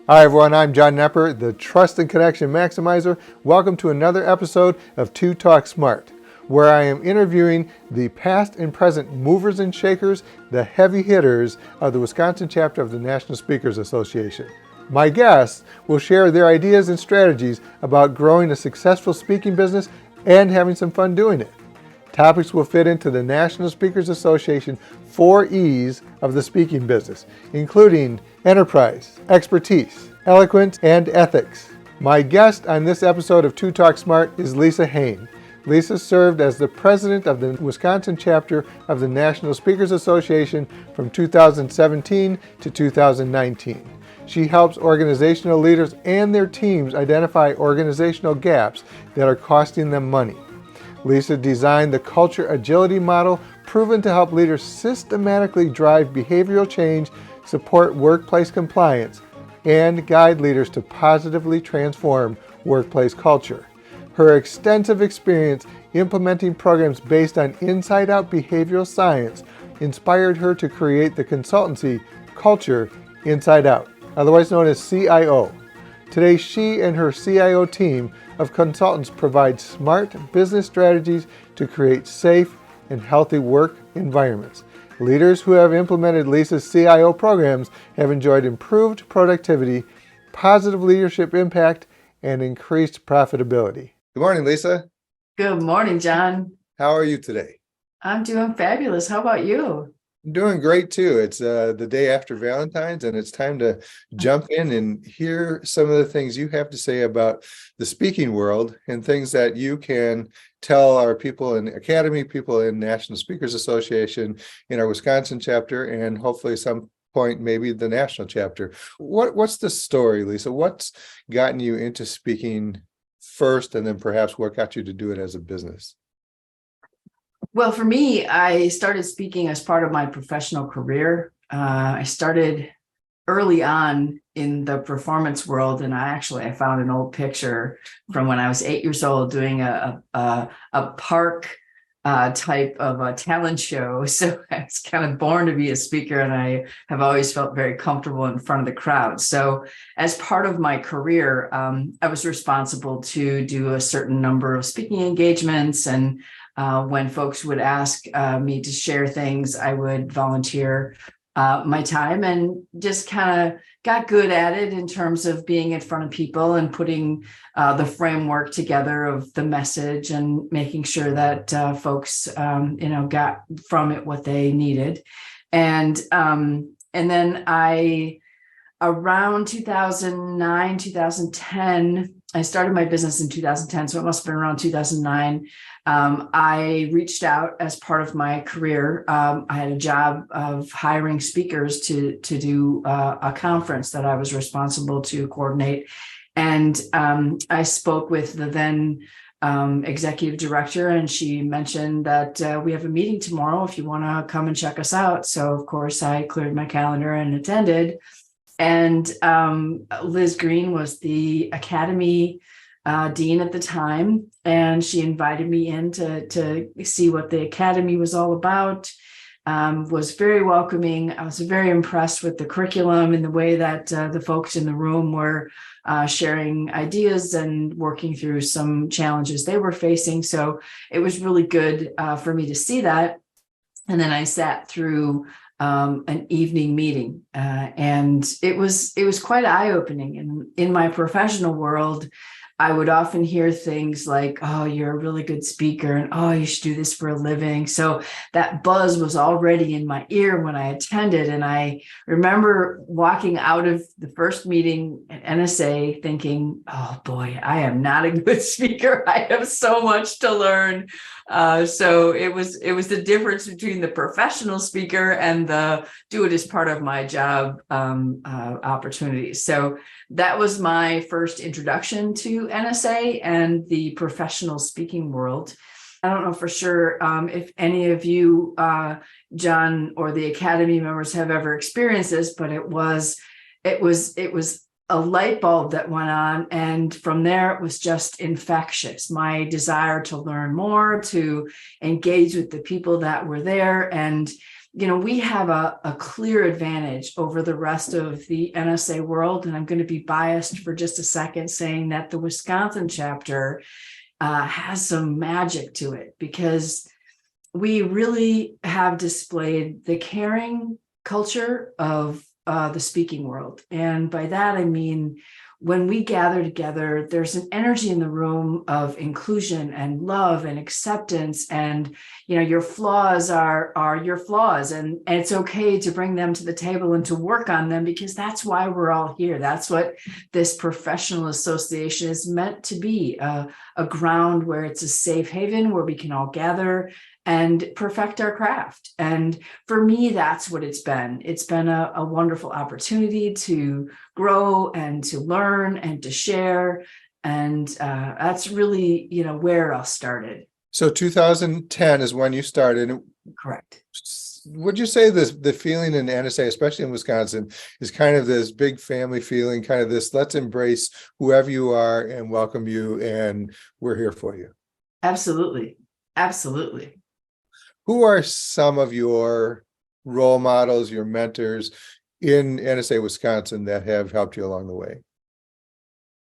Hi everyone, I'm John Nepper, the Trust and Connection Maximizer. Welcome to another episode of Two Talk Smart, where I am interviewing the past and present movers and shakers, the heavy hitters of the Wisconsin chapter of the National Speakers Association. My guests will share their ideas and strategies about growing a successful speaking business and having some fun doing it. Topics will fit into the National Speakers Association 4 E's of the speaking business, including enterprise, expertise, eloquence, and ethics. My guest on this episode of Two Talk Smart is Lisa Hain. Lisa served as the president of the Wisconsin chapter of the National Speakers Association from 2017 to 2019. She helps organizational leaders and their teams identify organizational gaps that are costing them money. Lisa designed the Culture Agility Model, proven to help leaders systematically drive behavioral change, support workplace compliance, and guide leaders to positively transform workplace culture. Her extensive experience implementing programs based on inside-out behavioral science inspired her to create the consultancy Culture Inside Out, otherwise known as CIO. Today, she and her CIO team of consultants provide smart business strategies to create safe and healthy work environments. Leaders who have implemented Lisa's CIO programs have enjoyed improved productivity, positive leadership impact, and increased profitability. Good morning, Lisa. Good morning, John. How are you today? I'm doing fabulous. How about you? I'm doing great too. It's the day after Valentine's, and it's time to jump in and hear some of the things you have to say about the speaking world and things that you can tell our people in Academy, people in National Speakers Association, in our Wisconsin chapter, and hopefully some point maybe the national chapter. What's the story, Lisa? What's gotten you into speaking first, and then perhaps what got you to do it as a business? Well, for me, I started speaking as part of my professional career. I started early on in the performance world, and I found an old picture from when I was 8 years old doing a park type of a talent show. So I was kind of born to be a speaker, and I have always felt very comfortable in front of the crowd. So as part of my career, I was responsible to do a certain number of speaking engagements, and when folks would ask me to share things, I would volunteer my time and just kind of got good at it in terms of being in front of people and putting the framework together of the message and making sure that folks, got from it what they needed. And then around 2009, 2010, I started my business in 2010, so it must have been around 2009. I reached out as part of my career. I had a job of hiring speakers to do a conference that I was responsible to coordinate. And I spoke with the then executive director, and she mentioned that we have a meeting tomorrow if you want to come and check us out. So, of course, I cleared my calendar and attended. And Liz Green was the Academy dean at the time, and she invited me in to see what the Academy was all about. Was very welcoming. I was very impressed with the curriculum and the way that the folks in the room were sharing ideas and working through some challenges they were facing. So it was really good for me to see that. And then I sat through an evening meeting, and it was quite eye-opening. And in my professional world, I would often hear things like, "Oh, you're a really good speaker," and "Oh, you should do this for a living." So that buzz was already in my ear when I attended. And I remember walking out of the first meeting at NSA thinking, "Oh boy, I am not a good speaker. I have so much to learn." So it was the difference between the professional speaker and the do it as part of my job opportunities. So that was my first introduction to NSA and the professional speaking world. I don't know for sure if any of you, John, or the Academy members have ever experienced this, but it was a light bulb that went on. And from there, it was just infectious. My desire to learn more, to engage with the people that were there. And we have a clear advantage over the rest of the NSA world. And I'm going to be biased for just a second, saying that the Wisconsin chapter has some magic to it, because we really have displayed the caring culture of the speaking world. And by that, I mean, when we gather together, there's an energy in the room of inclusion and love and acceptance. And, your flaws are your flaws. And it's okay to bring them to the table and to work on them, because that's why we're all here. That's what this professional association is meant to be, a ground where it's a safe haven where we can all gather and perfect our craft. And for me, that's what it's been. It's been a wonderful opportunity to grow and to learn and to share. And that's really, where it all started. So 2010 is when you started. Correct. Would you say the feeling in NSA, especially in Wisconsin, is kind of this big family feeling, kind of this, let's embrace whoever you are and welcome you, and we're here for you? Absolutely. Absolutely. Who are some of your role models, your mentors in NSA Wisconsin that have helped you along the way?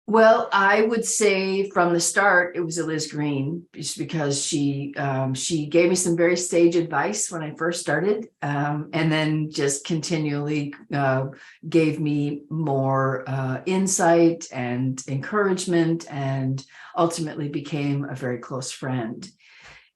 Well, I would say from the start, it was Liz Green, just because she gave me some very sage advice when I first started, and then just continually gave me more insight and encouragement, and ultimately became a very close friend.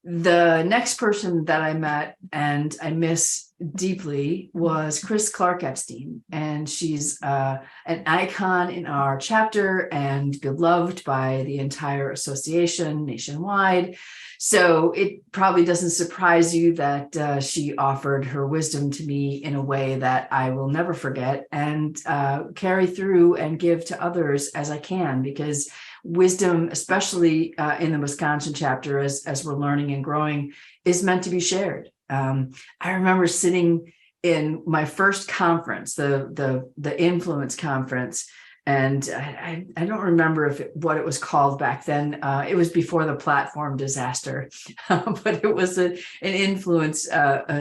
The next person that I met and I miss deeply was Chris Clark Epstein. And she's an icon in our chapter and beloved by the entire association nationwide. So it probably doesn't surprise you that she offered her wisdom to me in a way that I will never forget, and carry through and give to others as I can, because wisdom, especially in the Wisconsin chapter, as we're learning and growing, is meant to be shared. I remember sitting in my first conference, the Influence Conference, and I don't remember what it was called back then. It was before the platform disaster, but it was an influence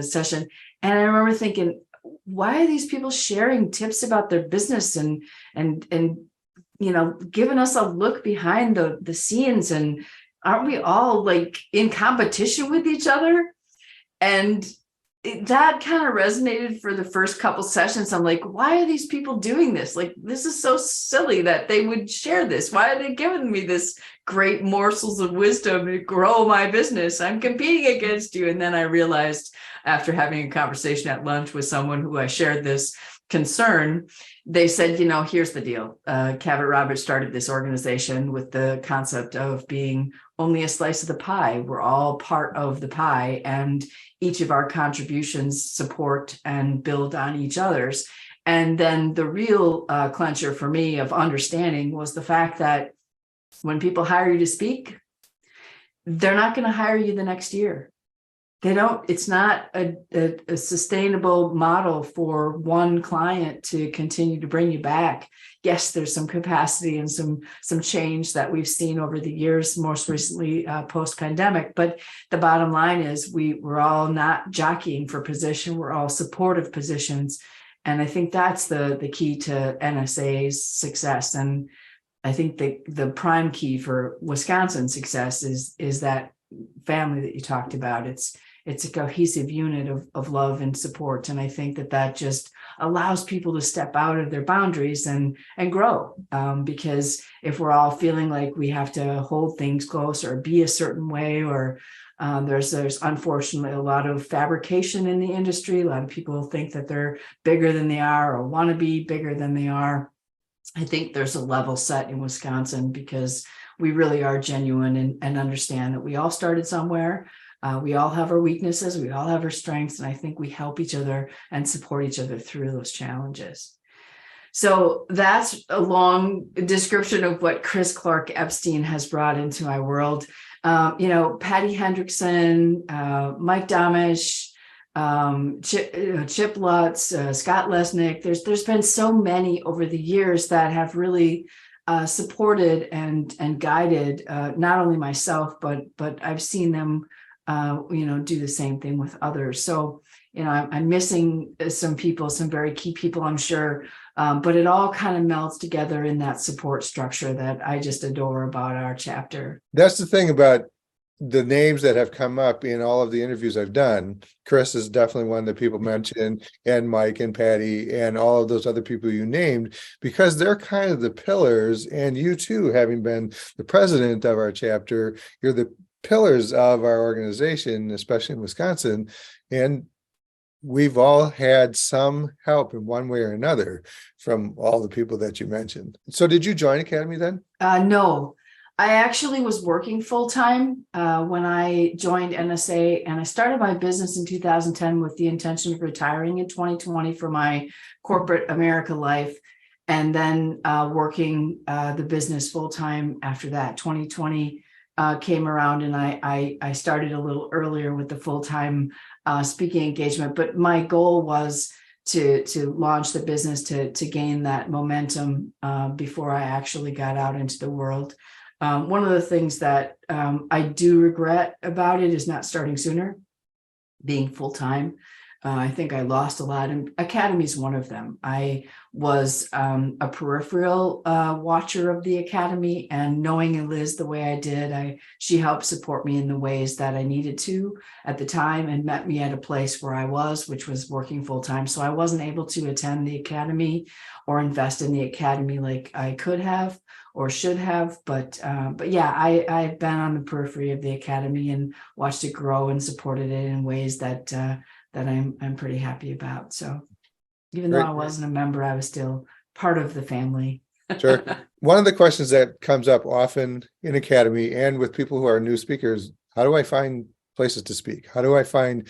session. And I remember thinking, why are these people sharing tips about their business and giving us a look behind the scenes? And aren't we all like in competition with each other? And that kind of resonated for the first couple sessions. I'm like, why are these people doing this? Like, this is so silly that they would share this. Why are they giving me this great morsels of wisdom to grow my business? I'm competing against you. And then I realized, after having a conversation at lunch with someone who I shared this concern, they said, here's the deal. Cavett Roberts started this organization with the concept of being only a slice of the pie. We're all part of the pie, and each of our contributions support and build on each other's. And then the real clincher for me of understanding was the fact that when people hire you to speak, they're not going to hire you the next year. They don't. It's not a sustainable model for one client to continue to bring you back. Yes, there's some capacity and some change that we've seen over the years, most recently post-pandemic. But the bottom line is we're all not jockeying for position. We're all supportive positions. And I think that's the key to NSA's success. And I think the prime key for Wisconsin's success is that family that you talked about. It's a cohesive unit of love and support. And I think that just allows people to step out of their boundaries and grow. Because if we're all feeling like we have to hold things close or be a certain way, or there's unfortunately a lot of fabrication in the industry. A lot of people think that they're bigger than they are or want to be bigger than they are. I think there's a level set in Wisconsin because we really are genuine and understand that we all started somewhere. We all have our weaknesses, we all have our strengths, and I think we help each other and support each other through those challenges. So that's a long description of what Chris Clark Epstein has brought into my world. Patty Hendrickson, Mike Domish, Chip Lutz, Scott Lesnick. There's been so many over the years that have really supported and guided not only myself, but I've seen them do the same thing with others. So, I'm missing some people, some very key people, I'm sure. But it all kind of melds together in that support structure that I just adore about our chapter. That's the thing about the names that have come up in all of the interviews I've done. Chris is definitely one that people mention, and Mike and Patty and all of those other people you named, because they're kind of the pillars. And you too, having been the president of our chapter, you're the pillars of our organization, especially in Wisconsin. And we've all had some help in one way or another from all the people that you mentioned. So did you join Academy then? No, I actually was working full time when I joined NSA, and I started my business in 2010 with the intention of retiring in 2020 for my corporate America life, and then working the business full time after that. 2020 came around, and I started a little earlier with the full time speaking engagement. But my goal was to launch the business to gain that momentum before I actually got out into the world. One of the things that I do regret about it is not starting sooner, being full time. I think I lost a lot, and Academy is one of them. I was a peripheral watcher of the Academy, and knowing Liz the way I did, she helped support me in the ways that I needed to at the time, and met me at a place where I was, which was working full time. So I wasn't able to attend the Academy or invest in the Academy like I could have or should have, but yeah, I've been on the periphery of the Academy and watched it grow and supported it in ways that I'm pretty happy about. So even though I wasn't a member, I was still part of the family. Sure. One of the questions that comes up often in Academy and with people who are new speakers, how do I find places to speak? How do I find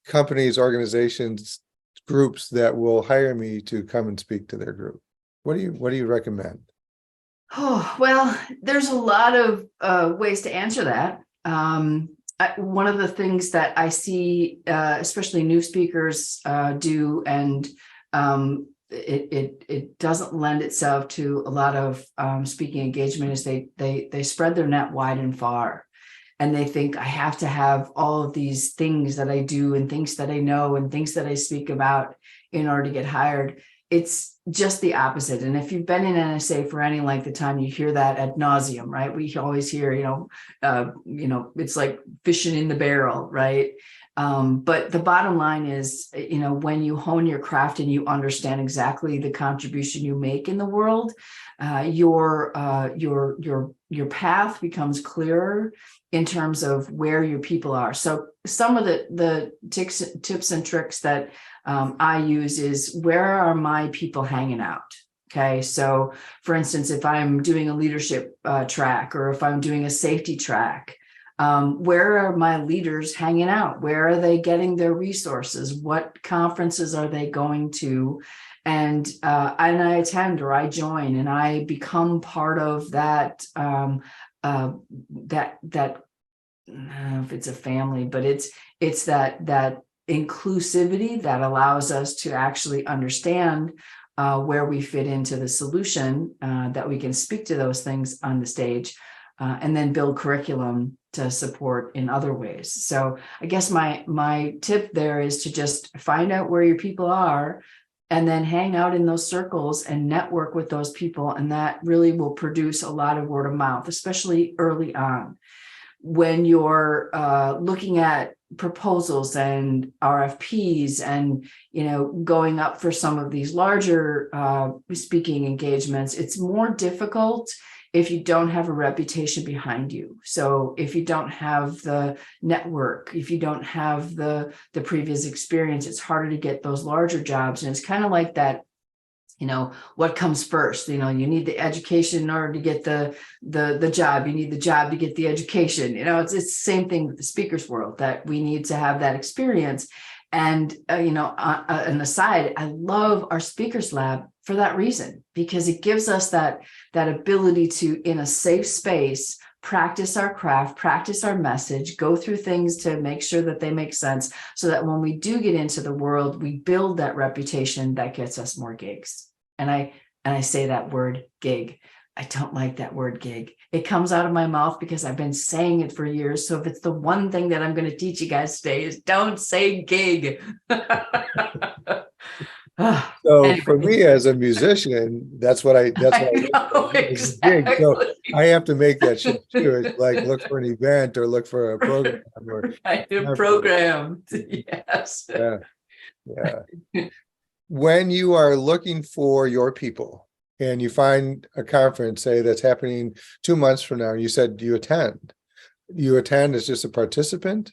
companies, organizations, groups that will hire me to come and speak to their group? What do you recommend? Oh, well, there's a lot of ways to answer that. One of the things that I see, especially new speakers do, and it doesn't lend itself to a lot of speaking engagement, is they spread their net wide and far, and they think I have to have all of these things that I do and things that I know and things that I speak about in order to get hired. It's just the opposite. And if you've been in NSA for any length of time, you hear that ad nauseum, right? We always hear, it's like fishing in the barrel, right? But the bottom line is, when you hone your craft and you understand exactly the contribution you make in the world, your path becomes clearer in terms of where your people are. So some of the tips and tricks that I use is, where are my people hanging out? Okay, so for instance, if I'm doing a leadership track, or if I'm doing a safety track, where are my leaders hanging out? Where are they getting their resources? What conferences are they going to? And I attend, or I join, and I become part of that. That I don't know if it's a family, but it's that inclusivity that allows us to actually understand where we fit into the solution, that we can speak to those things on the stage, and then build curriculum to support in other ways. So I guess my tip there is to just find out where your people are, and then hang out in those circles and network with those people. And that really will produce a lot of word of mouth, especially early on. When you're looking at proposals and RFPs and, going up for some of these larger speaking engagements, it's more difficult if you don't have a reputation behind you. So if you don't have the network, if you don't have the previous experience, it's harder to get those larger jobs. And it's kind of like that, what comes first? You need the education in order to get the job. You need the job to get the education. It's the same thing with the speakers world, that we need to have that experience. And, an aside, I love our speakers lab for that reason, because it gives us that ability to, in a safe space, practice our craft, practice our message, go through things to make sure that they make sense, so that when we do get into the world, we build that reputation that gets us more gigs. And I say that word, gig, I don't like that word gig. It comes out of my mouth because I've been saying it for years. So if it's the one thing that I'm going to teach you guys today is don't say gig. So for Anyway, me as a musician, that's what I I look for know is a gig. So exactly. I have to make that shift too. It's like look for an event or look for a program or Right, whatever. programmed. Yes. Yeah, yeah. When you are looking for your people and you find a conference, say that's happening 2 months from now, you said you attend. You attend as just a participant?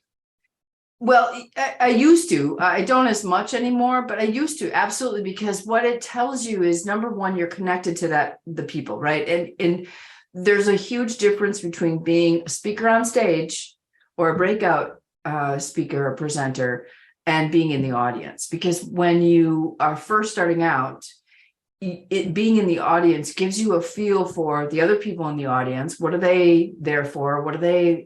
Well, I used to. I don't as much anymore, but I used to absolutely, because what it tells you is, number one, you're connected to the people, right? And there's a huge difference between being a speaker on stage or a breakout speaker or presenter and being in the audience. Because when you are first starting out, it being in the audience gives you a feel for the other people in the audience. What are they there for? What do they,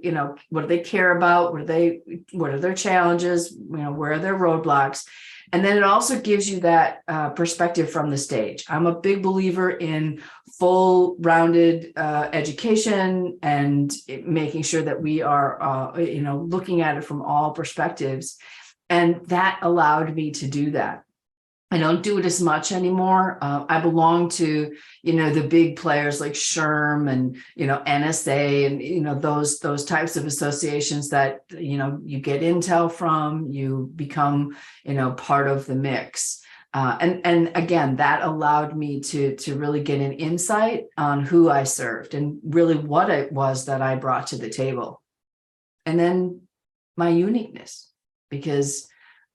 what do they care about? What are their challenges? Where are their roadblocks? And then it also gives you that perspective from the stage. I'm a big believer in full rounded education and making sure that we are, looking at it from all perspectives. And that allowed me to do that. I don't do it as much anymore. I belong to, the big players like SHRM and, NSA and, those types of associations that, you get intel from, you become, part of the mix. And again, that allowed me to really get an insight on who I served and really what it was that I brought to the table. And then my uniqueness, because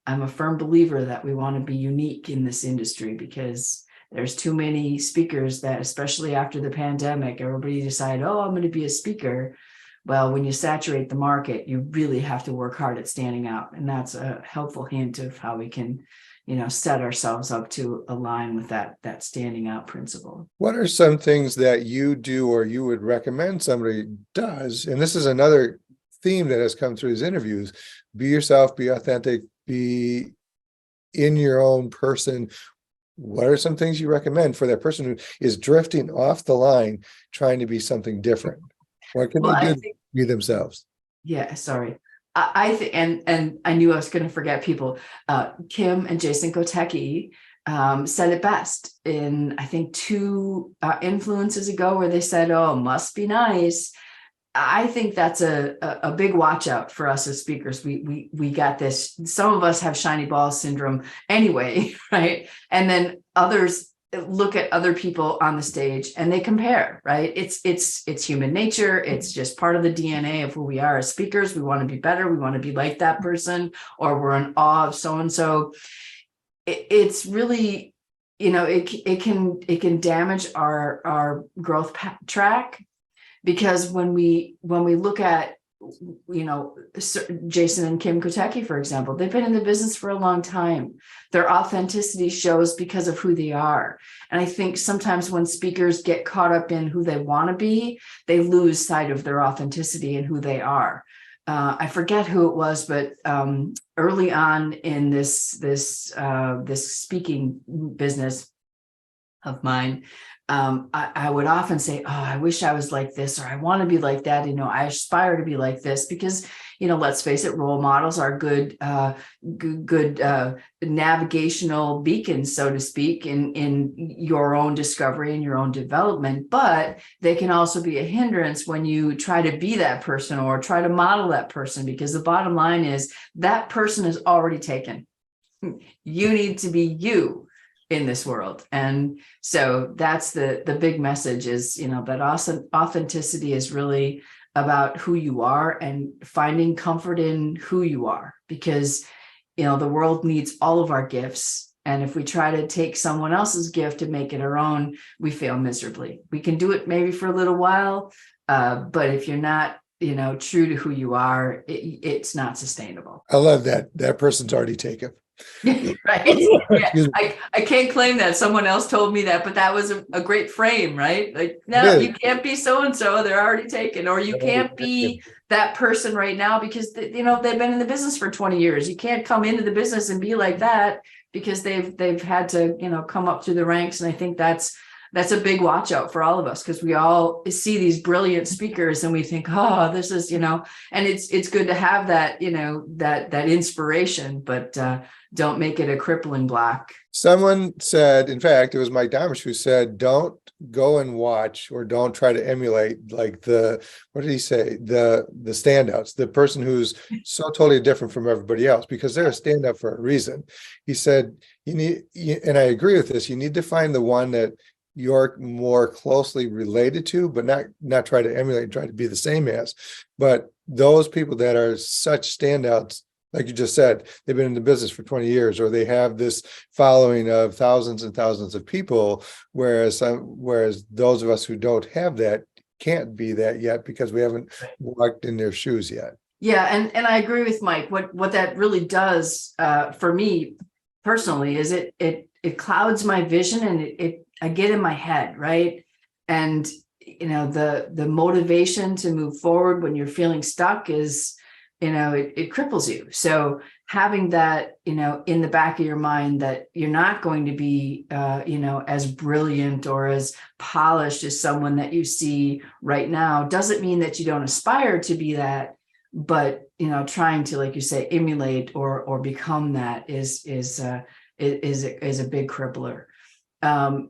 I'm a firm believer that we want to be unique in this industry, because there's too many speakers that, especially after the pandemic, everybody decided, oh, I'm going to be a speaker. Well, when you saturate the market, you really have to work hard at standing out. And that's a helpful hint of how we can, set ourselves up to align with that standing out principle. What are some things that you do or you would recommend somebody does? And this is another theme that has come through these interviews. Be yourself, be authentic, be in your own person. What are some things you recommend for that person who is drifting off the line, trying to be something different? What can they do to be themselves? Yeah, sorry. I think, and I knew I was going to forget people. Kim and Jason Kotecki said it best in, I think, 2 influences ago, where they said, "Oh, must be nice." I think that's a big watch out for us as speakers. We got this. Some of us have shiny ball syndrome anyway, right? And then others look at other people on the stage and they compare, right? It's human nature. It's just part of the DNA of who we are as speakers. We want to be better. We want to be like that person, or we're in awe of so and so. It's really, it can damage our growth track. Because when we look at, Jason and Kim Kotecki, for example, they've been in the business for a long time. Their authenticity shows because of who they are. And I think sometimes when speakers get caught up in who they want to be, they lose sight of their authenticity and who they are. I forget who it was, but early on in this speaking business of mine, I would often say, oh, I wish I was like this, or I want to be like that. I aspire to be like this, because, let's face it, role models are good navigational beacons, so to speak, in your own discovery and your own development. But they can also be a hindrance when you try to be that person or try to model that person, because the bottom line is that person is already taken. You need to be you in this world. And so that's the big message is, that authenticity is really about who you are and finding comfort in who you are, because, the world needs all of our gifts. And if we try to take someone else's gift and make it our own, we fail miserably. We can do it maybe for a little while, but if you're not, true to who you are, it's not sustainable. I love that. That person's already taken. Right. Yeah. I can't claim that. Someone else told me that, but that was a great frame, right? Like, no, you can't be so-and-so, they're already taken. Or you can't be that person right now because they've been in the business for 20 years. You can't come into the business and be like that because they've had to, come up through the ranks. And I think that's that's a big watch out for all of us, because we all see these brilliant speakers and we think, oh, this is, and it's good to have that, that inspiration, but don't make it a crippling block. Someone said, in fact, it was Mike Domitrz who said, don't go and watch or don't try to emulate like what did he say? The standouts, the person who's so totally different from everybody else, because they're a standout for a reason. He said, and I agree with this, you need to find the one that you're more closely related to, but not try to emulate and try to be the same as. But those people that are such standouts, like you just said, they've been in the business for 20 years, or they have this following of thousands and thousands of people, whereas those of us who don't have that can't be that yet because we haven't walked in their shoes yet. Yeah, and I agree with Mike. What that really does for me personally is it clouds my vision, and I get in my head, right? And the motivation to move forward when you're feeling stuck is, it cripples you. So having that, in the back of your mind that you're not going to be, as brilliant or as polished as someone that you see right now doesn't mean that you don't aspire to be that. But, trying to, like you say, emulate or become that is a big crippler.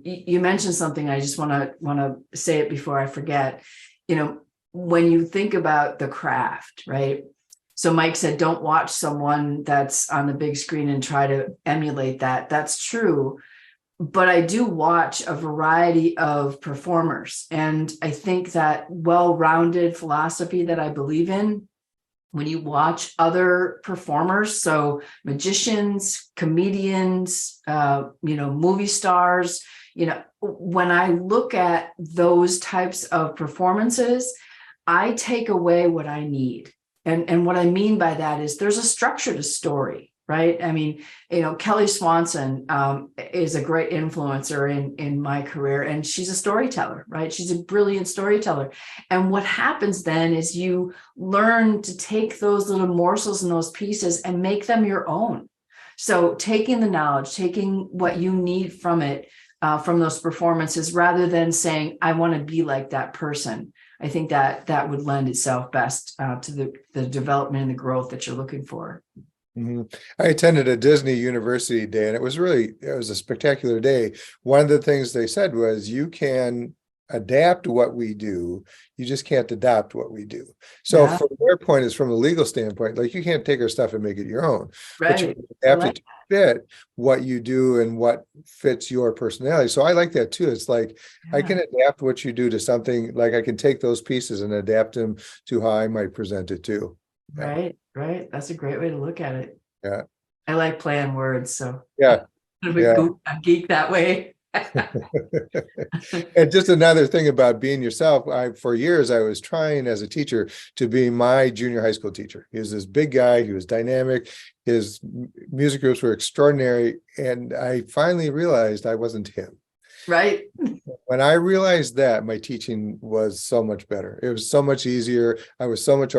You mentioned something. I just want to say it before I forget. When you think about the craft, right? So Mike said, don't watch someone that's on the big screen and try to emulate that. That's true. But I do watch a variety of performers. And I think that well-rounded philosophy that I believe in, when you watch other performers, so magicians, comedians, movie stars, when I look at those types of performances, I take away what I need. And what I mean by that is there's a structure to story, right? I mean, Kelly Swanson is a great influencer in my career, and she's a storyteller, right? She's a brilliant storyteller. And what happens then is you learn to take those little morsels and those pieces and make them your own. So taking the knowledge, taking what you need from it, from those performances, rather than saying, I want to be like that person. I think that would lend itself best to the development and the growth that you're looking for. Mm-hmm. I attended a Disney University day, and it was a spectacular day. One of the things they said was, you can adapt what we do, you just can't adopt what we do. So from their point is, from a legal standpoint, like, you can't take our stuff and make it your own, but you adapt it to fit what you do and what fits your personality. So I like that too. It's like, I can adapt what you do to something, like I can take those pieces and adapt them to how I might present it too. Right. That's a great way to look at it. Yeah. I like playing words, so I'm geek that way. And just another thing about being yourself, for years I was trying as a teacher to be my junior high school teacher. He was this big guy, he was dynamic, his music groups were extraordinary, and I finally realized I wasn't him. Right. When I realized that, my teaching was so much better. It was so much easier. I was so much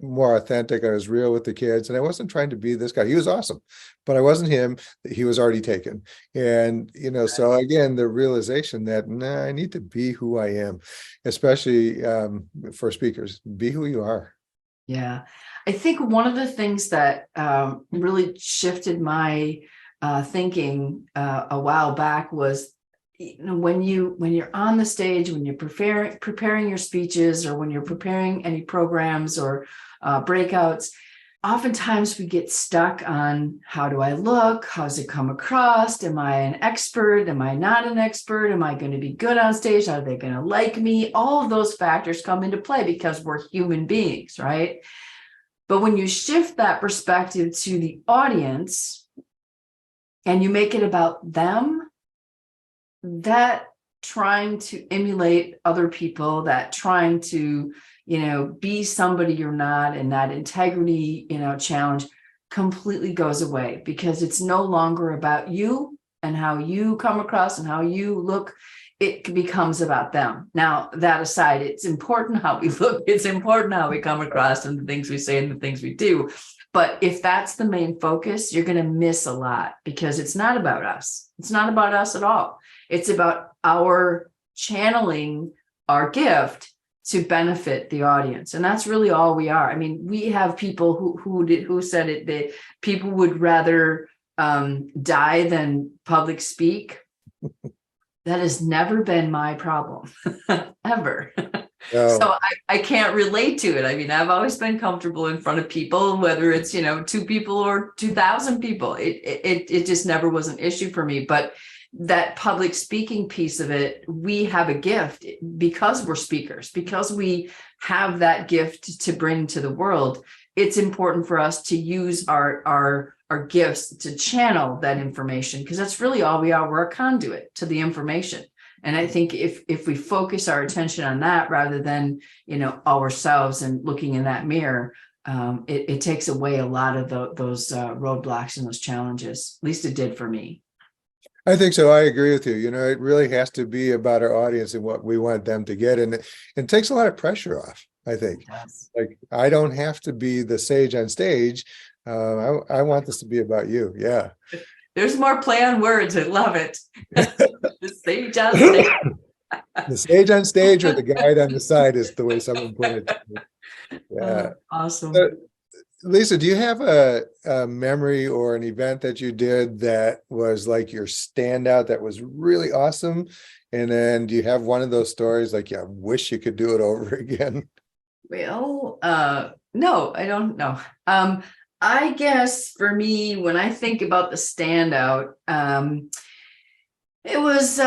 more authentic. I was real with the kids, and I wasn't trying to be this guy. He was awesome, but I wasn't him. He was already taken. And, so again, the realization that, I need to be who I am, especially for speakers. Be who you are. Yeah. I think one of the things that really shifted my thinking a while back was, when you're on the stage, when you're preparing your speeches, or when you're preparing any programs or breakouts, oftentimes we get stuck on, how do I look? How's it come across? Am I an expert? Am I not an expert? Am I going to be good on stage? Are they going to like me? All of those factors come into play because we're human beings, right? But when you shift that perspective to the audience and you make it about them, that trying to emulate other people, that trying to, be somebody you're not, and that integrity, challenge completely goes away, because it's no longer about you and how you come across and how you look. It becomes about them. Now, that aside, it's important how we look, it's important how we come across, and the things we say and the things we do. But if that's the main focus, you're going to miss a lot, because it's not about us. It's not about us at all. It's about our channeling our gift to benefit the audience. And that's really all we are. I mean, we have people who said it, that people would rather die than public speak. That has never been my problem, ever. Oh. So I can't relate to it. I mean, I've always been comfortable in front of people, whether it's, 2 people or 2,000 people. It just never was an issue for me. But that public speaking piece of it, we have a gift because we're speakers, because we have that gift to bring to the world. It's important for us to use our gifts to channel that information, because that's really all we are. We're a conduit to the information. And I think if we focus our attention on that rather than, ourselves and looking in that mirror, it takes away a lot of those roadblocks and those challenges. At least it did for me. I think so. I agree with you. It really has to be about our audience and what we want them to get. And it takes a lot of pressure off, I think. Yes. Like, I don't have to be the sage on stage. I want this to be about you. Yeah. There's more play on words. I love it. The sage on stage. The sage on stage or the guide on the side is the way someone put it. Yeah. Awesome. Lisa, do you have a memory or an event that you did that was like your standout that was really awesome? And then do you have one of those stories like, I wish you could do it over again? Well, no, I don't know. I guess for me, when I think about the standout, it was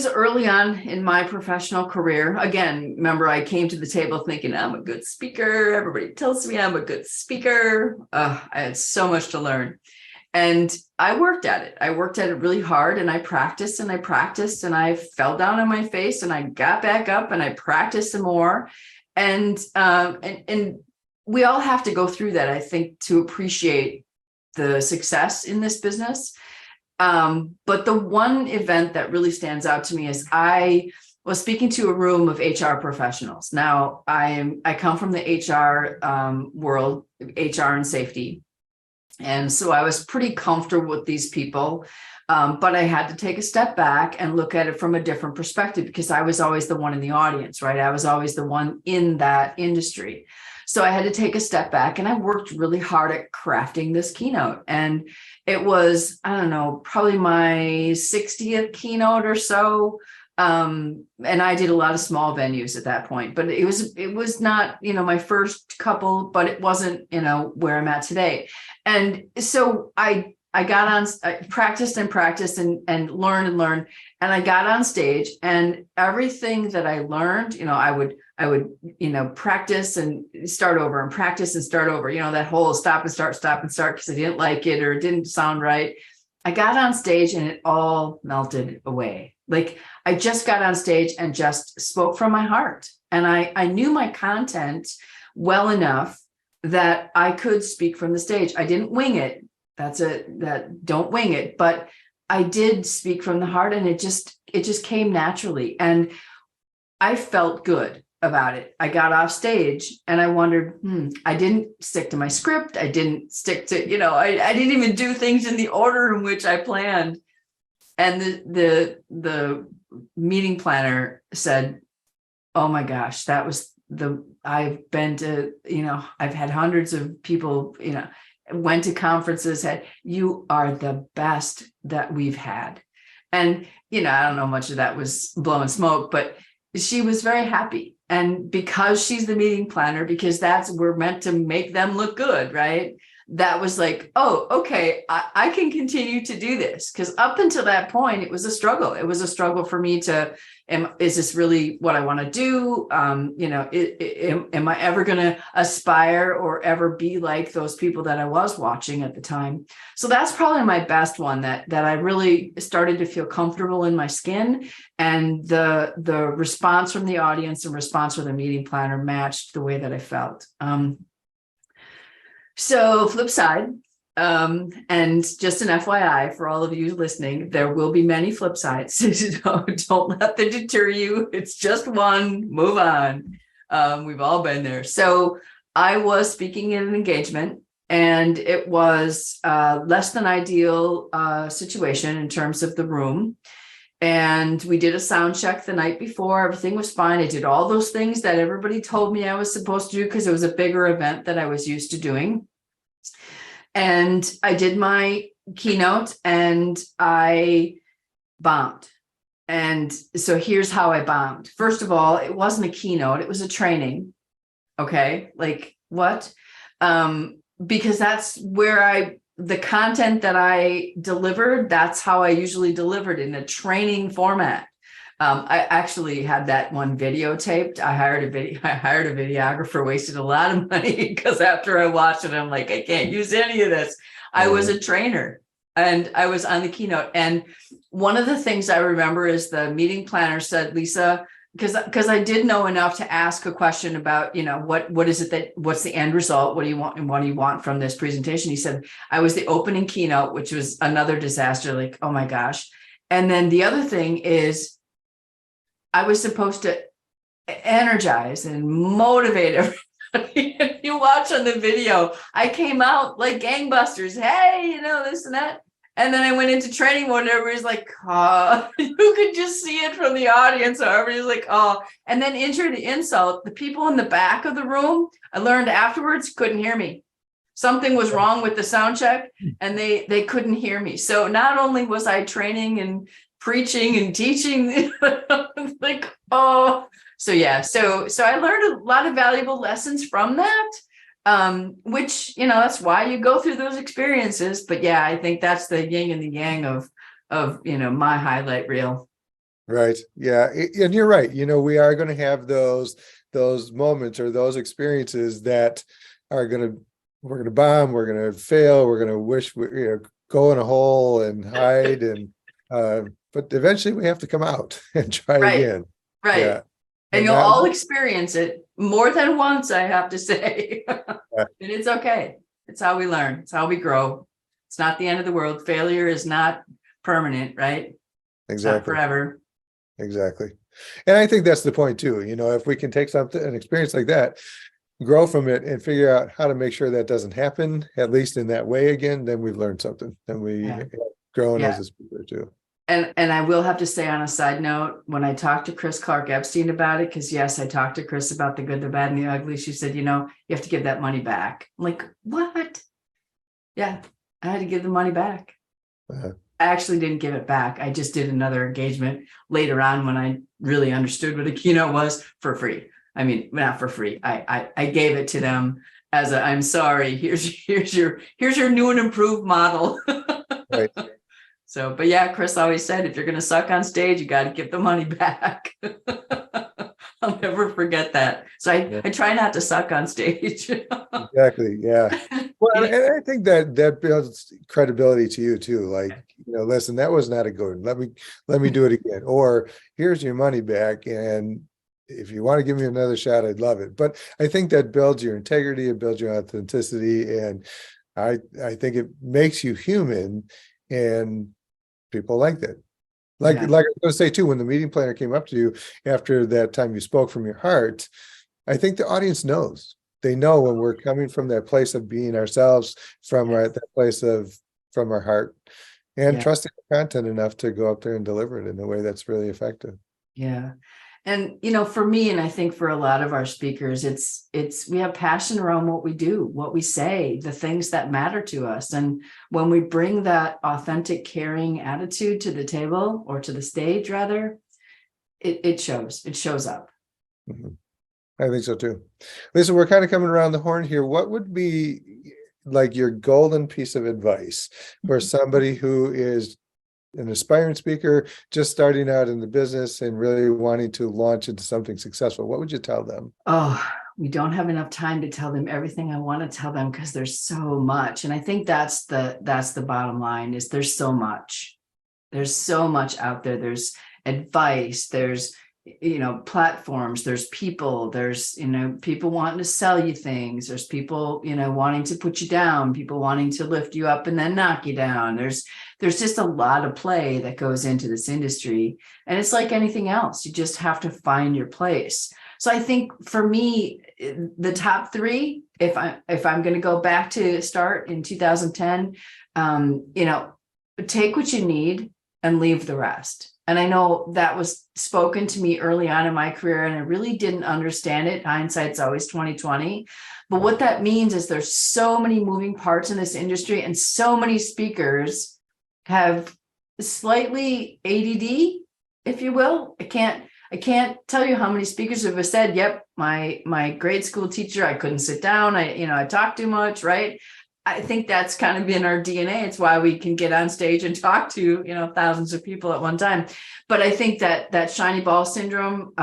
early on in my professional career. Again, remember, I came to the table thinking I'm a good speaker. Everybody tells me I'm a good speaker. I had so much to learn. And I worked at it. I worked at it really hard, and I practiced and I practiced, and I fell down on my face and I got back up and I practiced some more. And we all have to go through that, I think, to appreciate the success in this business. But the one event that really stands out to me is I was speaking to a room of HR professionals. Now, I come from the HR world, HR and safety. And so I was pretty comfortable with these people, but I had to take a step back and look at it from a different perspective, because I was always the one in the audience, right? I was always the one in that industry. So I had to take a step back, and I worked really hard at crafting this keynote. And it was, I don't know, probably my 60th keynote or so. And I did a lot of small venues at that point, but it was not, my first couple, but it wasn't, where I'm at today. And so I practiced and learned, and I got on stage, and everything that I learned, I would practice and start over and practice and start over, that whole stop and start, because I didn't like it or it didn't sound right. I got on stage and it all melted away. Like, I just got on stage and just spoke from my heart. And I knew my content well enough that I could speak from the stage. I didn't wing it. Don't wing it. But I did speak from the heart, and it just came naturally. And I felt good about it. I got off stage and I wondered, I didn't stick to my script. I didn't stick to, I didn't even do things in the order in which I planned. And the meeting planner said, oh my gosh, that was I've been to, I've had hundreds of people, went to conferences, you are the best that we've had. And, I don't know, much of that was blowing smoke, but she was very happy. And because she's the meeting planner, because we're meant to make them look good, right? That was like, oh, okay, I can continue to do this. Because up until that point, it was a struggle. It was a struggle for me is this really what I want to do? Am I ever going to aspire or ever be like those people that I was watching at the time? So that's probably my best one, that I really started to feel comfortable in my skin, and the response from the audience and response from the meeting planner matched the way that I felt. So flip side, and just an FYI for all of you listening, there will be many flip sides. Don't let that deter you. It's just one, move on. We've all been there. So I was speaking in an engagement, and it was less than ideal situation in terms of the room. And we did a sound check the night before. Everything was fine. I did all those things that everybody told me I was supposed to do because it was a bigger event that I was used to doing. And I did my keynote and I bombed. And so here's how I bombed. First of all, it wasn't a keynote, it was a training. Okay, like what? Because that's where the content that I delivered, that's how I usually delivered in a training format. I actually had that one videotaped. I hired a videographer, wasted a lot of money because after I watched it, I'm like, I can't use any of this. I was a trainer and I was on the keynote. And one of the things I remember is the meeting planner said, Lisa, because I did know enough to ask a question about, what is it what's the end result? What do you want? And what do you want from this presentation? He said, I was the opening keynote, which was another disaster. Like, oh my gosh. And then the other thing is I was supposed to energize and motivate everybody. If you watch on the video, I came out like gangbusters. Hey, this and that. And then I went into training mode and everybody's like, oh, you could just see it from the audience. So everybody's like, oh, and then enter the insult. The people in the back of the room, I learned afterwards, couldn't hear me. Something was wrong with the sound check and they couldn't hear me. So not only was I training and preaching and teaching, like, oh, so yeah. So I learned a lot of valuable lessons from that. Which, that's why you go through those experiences. But yeah, I think that's the yin and the yang of my highlight reel. Right. Yeah. And you're right. We are going to have those moments or those experiences that are we're going to bomb, we're going to fail, we're going to wish we go in a hole and hide but eventually we have to come out and try again. Right. Yeah. And you'll all experience it more than once, I have to say. And it's okay. It's how we learn. It's how we grow. It's not the end of the world. Failure is not permanent, right? Exactly. It's not forever. Exactly. And I think that's the point too. If we can take an experience like that, grow from it and figure out how to make sure that doesn't happen, at least in that way again, then we've learned something. Then we've grown as a speaker too. And I will have to say on a side note, when I talked to Chris Clark Epstein about it, because yes, I talked to Chris about the good, the bad, and the ugly. She said, you have to give that money back. I'm like, what? Yeah, I had to give the money back. I actually didn't give it back. I just did another engagement later on when I really understood what a keynote was for free. I mean, not for free. I gave it to them as I'm sorry, here's your new and improved model. Right. So, but yeah, Chris always said, if you're going to suck on stage, you got to give the money back. I'll never forget that. So I try not to suck on stage. Exactly. Yeah. Well, and I think that builds credibility to you too. Like, listen, that was not a good one. Let me do it again. Or here's your money back. And if you want to give me another shot, I'd love it. But I think that builds your integrity, it builds your authenticity. And I think it makes you human, and people like that. Like I was going to say too, when the meeting planner came up to you after that time you spoke from your heart, I think the audience knows. They know when we're coming from that place of being ourselves, from that place from our heart, and trusting the content enough to go up there and deliver it in a way that's really effective. Yeah. And, for me, and I think for a lot of our speakers, we have passion around what we do, what we say, the things that matter to us. And when we bring that authentic, caring attitude to the table, or to the stage rather, it shows up. Mm-hmm. I think so too. Lisa, we're kind of coming around the horn here. What would be like your golden piece of advice for somebody who is an aspiring speaker, just starting out in the business and really wanting to launch into something successful? What would you tell them? Oh, we don't have enough time to tell them everything I want to tell them because there's so much. And I think that's the bottom line, is there's so much. There's so much out there. There's advice, there's platforms, there's people, there's people wanting to sell you things, there's people wanting to put you down, people wanting to lift you up and then knock you down. There's just a lot of play that goes into this industry, and it's like anything else, you just have to find your place. So I think for me, the top three, if I'm going to go back to start in 2010, take what you need and leave the rest. And I know that was spoken to me early on in my career, and I really didn't understand it. Hindsight's always 2020. But what that means is there's so many moving parts in this industry, and so many speakers have slightly ADD, if you will. I can't tell you how many speakers have said, yep, my grade school teacher, I couldn't sit down. I talk too much, right? I think that's kind of in our DNA. It's why we can get on stage and talk to, thousands of people at one time. But I think that shiny ball syndrome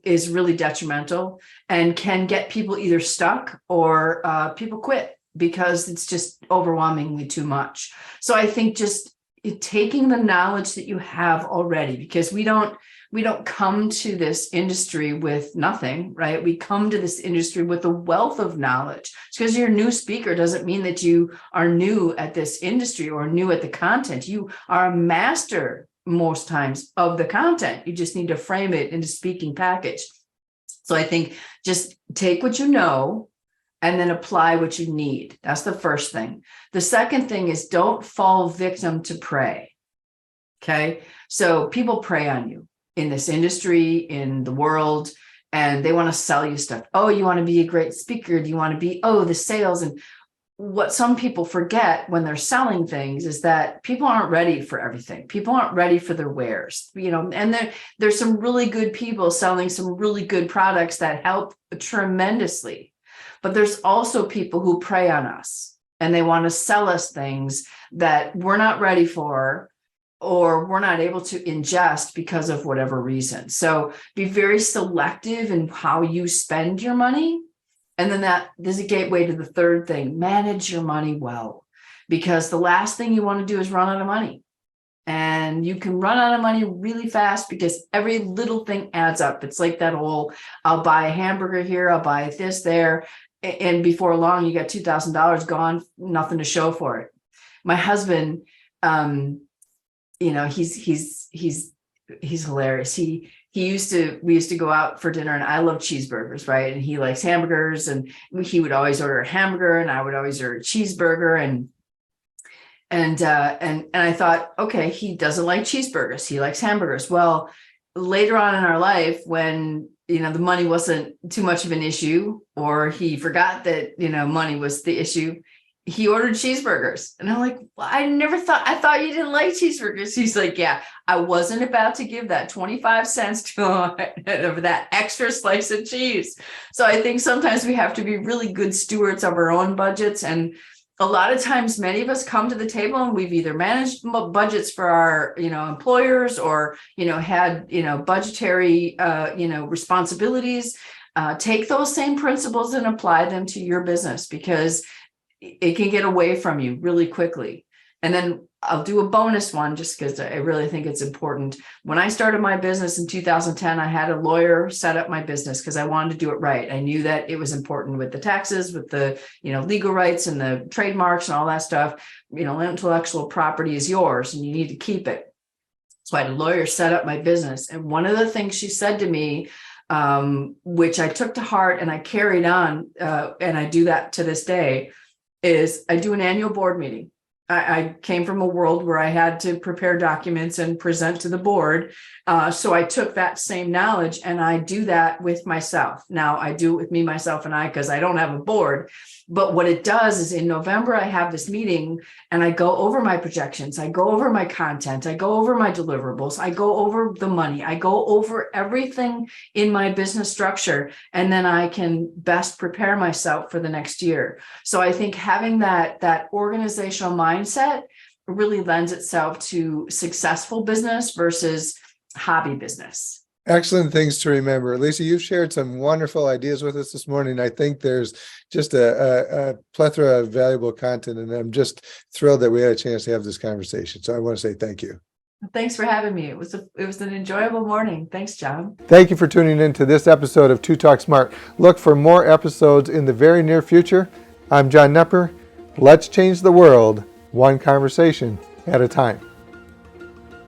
is really detrimental and can get people either stuck or people quit because it's just overwhelmingly too much. So I think just taking the knowledge that you have already, because we don't come to this industry with nothing, right? We come to this industry with a wealth of knowledge. It's because you're a new speaker doesn't mean that you are new at this industry or new at the content. You are a master most times of the content. You just need to frame it into speaking package. So I think just take what you know and then apply what you need. That's the first thing. The second thing is don't fall victim to prey. Okay. So people prey on you in this industry, in the world, and they want to sell you stuff. Oh, you want to be a great speaker? Do you want to be, the sales? And what some people forget when they're selling things is that people aren't ready for everything. People aren't ready for their wares, and there's some really good people selling some really good products that help tremendously. But there's also people who prey on us and they want to sell us things that we're not ready for, or we're not able to ingest because of whatever reason. So be very selective in how you spend your money. And then there's a gateway to the third thing: manage your money well, because the last thing you want to do is run out of money. And you can run out of money really fast because every little thing adds up. It's like that whole, I'll buy a hamburger here, I'll buy this there. And before long, you got $2,000 gone, nothing to show for it. My husband, he's hilarious. We used to go out for dinner, and I love cheeseburgers, right? And he likes hamburgers, and he would always order a hamburger and I would always order a cheeseburger. And I thought, okay, he doesn't like cheeseburgers. He likes hamburgers. Well, later on in our life, when the money wasn't too much of an issue, or he forgot that, money was the issue, he ordered cheeseburgers. And I'm like, well, I thought you didn't like cheeseburgers. He's like, yeah, I wasn't about to give that 25 cents to that extra slice of cheese. So I think sometimes we have to be really good stewards of our own budgets. And a lot of times, many of us come to the table and we've either managed budgets for our, employers, or, had, budgetary, responsibilities. Take those same principles and apply them to your business, because it can get away from you really quickly. And then I'll do a bonus one just because I really think it's important. When I started my business in 2010, I had a lawyer set up my business because I wanted to do it right. I knew that it was important with the taxes, with the, legal rights and the trademarks and all that stuff. Intellectual property is yours and you need to keep it. So I had a lawyer set up my business. And one of the things she said to me, which I took to heart and I carried on, and I do that to this day, is I do an annual board meeting. I came from a world where I had to prepare documents and present to the board. So I took that same knowledge and I do that with myself. Now I do it with me, myself, and I, because I don't have a board. But what it does is in November, I have this meeting and I go over my projections. I go over my content. I go over my deliverables. I go over the money. I go over everything in my business structure. And then I can best prepare myself for the next year. So I think having that organizational mindset really lends itself to successful business versus hobby business. Excellent things to remember. Lisa, you've shared some wonderful ideas with us this morning. I think there's just a plethora of valuable content, and I'm just thrilled that we had a chance to have this conversation. So I want to say thank you. Thanks for having me. It was an enjoyable morning. Thanks, John. Thank you for tuning in to this episode of 2 Talk Smart. Look for more episodes in the very near future. I'm John Nepper. Let's change the world one conversation at a time.